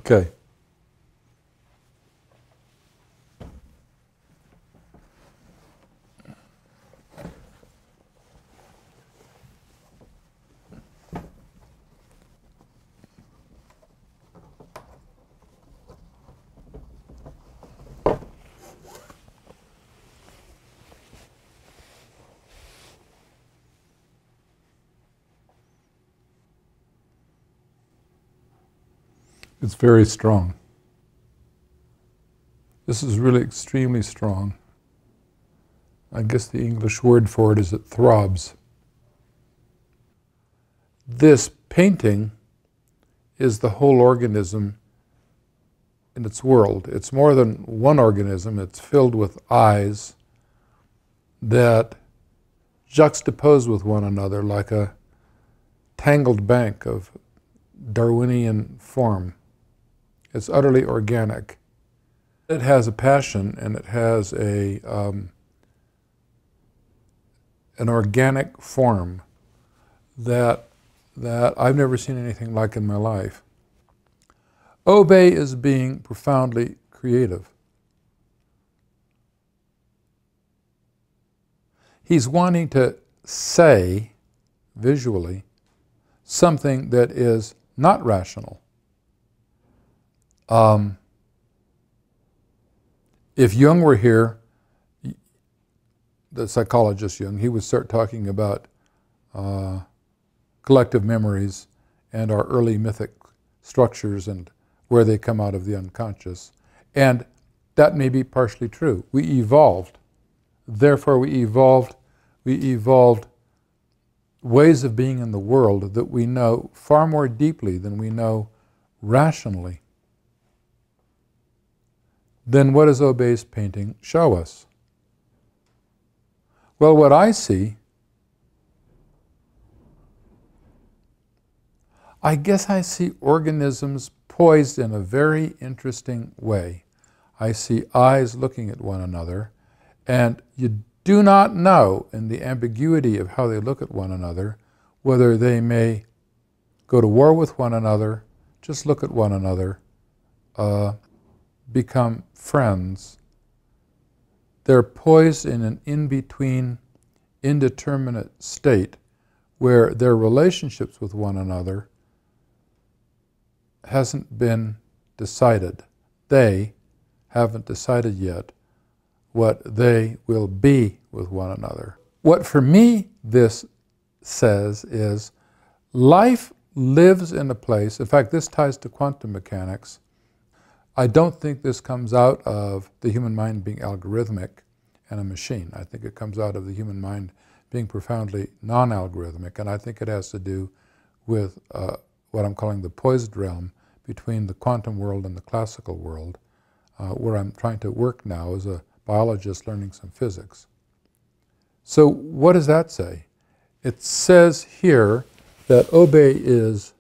Okay. It's very strong. This is really extremely strong. I guess the English word for it is it throbs. This painting is the whole organism in its world. It's more than one organism. It's filled with eyes that juxtapose with one another like a tangled bank of Darwinian form. It's utterly organic. It has a passion and it has an organic form that I've never seen anything like in my life. OUBEY is being profoundly creative. He's wanting to say, visually, something that is not rational. If Jung were here, the psychologist Jung, he would start talking about collective memories and our early mythic structures and where they come out of the unconscious. And that may be partially true. We evolved. Therefore, we evolved ways of being in the world that we know far more deeply than we know rationally. Then what does OUBEY's painting show us? Well, what I see, I guess I see organisms poised in a very interesting way. I see eyes looking at one another, and you do not know, in the ambiguity of how they look at one another, whether they may go to war with one another, just look at one another, become friends. They're poised in an in-between, indeterminate state where their relationships with one another hasn't been decided. They haven't decided yet what they will be with one another. What for me this says is life lives in a place, in fact this ties to quantum mechanics. I don't think this comes out of the human mind being algorithmic and a machine. I think it comes out of the human mind being profoundly non-algorithmic, and I think it has to do with what I'm calling the poised realm between the quantum world and the classical world, where I'm trying to work now as a biologist learning some physics. So what does that say? It says here that OUBEY is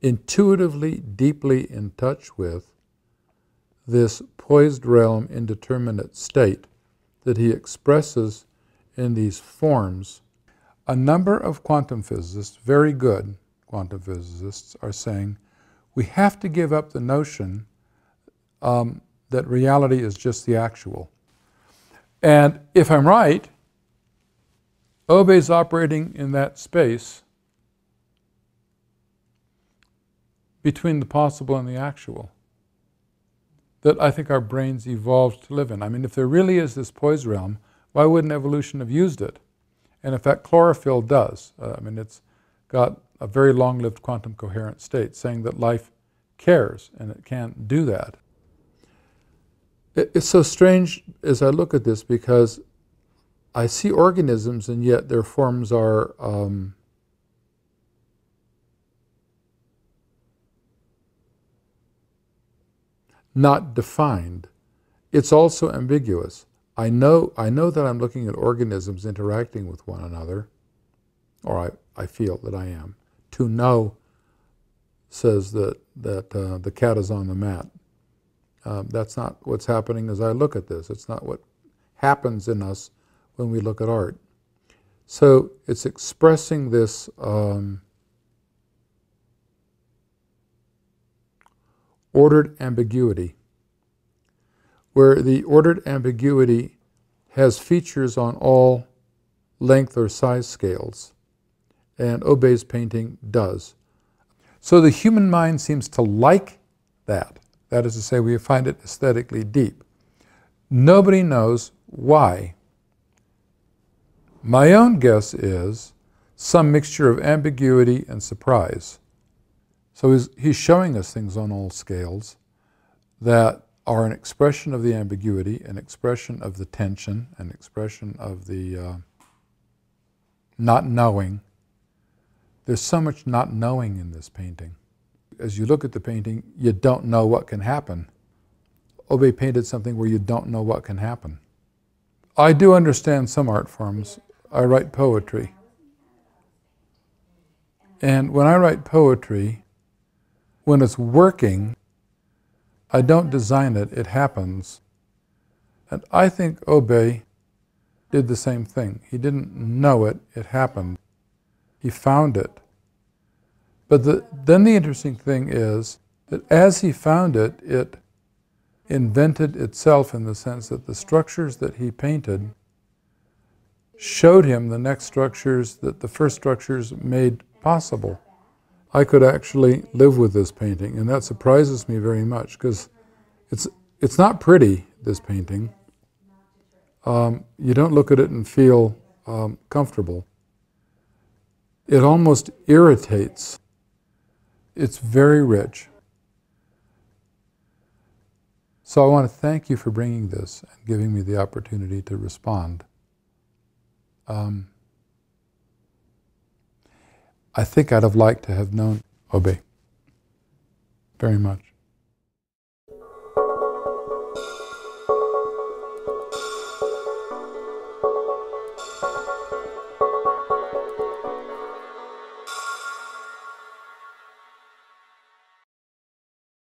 intuitively, deeply in touch with this poised realm, indeterminate state that he expresses in these forms. A number of quantum physicists, very good quantum physicists, are saying we have to give up the notion that reality is just the actual. And if I'm right, OUBEY's operating in that space between the possible and the actual that I think our brains evolved to live in. I mean, if there really is this poised realm, why wouldn't evolution have used it? And in fact, chlorophyll does. I mean, it's got a very long-lived quantum coherent state saying that life cares and it can't do that. It's so strange as I look at this because I see organisms and yet their forms are not defined. It's also ambiguous. I know that I'm looking at organisms interacting with one another, or I feel that I am. To know says that the cat is on the mat. That's not what's happening as I look at this. It's not what happens in us when we look at art. So it's expressing this ordered ambiguity, where the ordered ambiguity has features on all length or size scales, and OUBEY's painting does. So the human mind seems to like that. That is to say, we find it aesthetically deep. Nobody knows why. My own guess is some mixture of ambiguity and surprise. So he's showing us things on all scales that are an expression of the ambiguity, an expression of the tension, an expression of the not knowing. There's so much not knowing in this painting. As you look at the painting, you don't know what can happen. OUBEY painted something where you don't know what can happen. I do understand some art forms. I write poetry. And when I write poetry, when it's working, I don't design it, it happens. And I think OUBEY did the same thing. He didn't know it, it happened. He found it. But then the interesting thing is that as he found it, it invented itself in the sense that the structures that he painted showed him the next structures that the first structures made possible. I could actually live with this painting, and that surprises me very much, because it's not pretty, this painting. You don't look at it and feel comfortable. It almost irritates. It's very rich. So I want to thank you for bringing this and giving me the opportunity to respond. I think I'd have liked to have known OUBEY very much.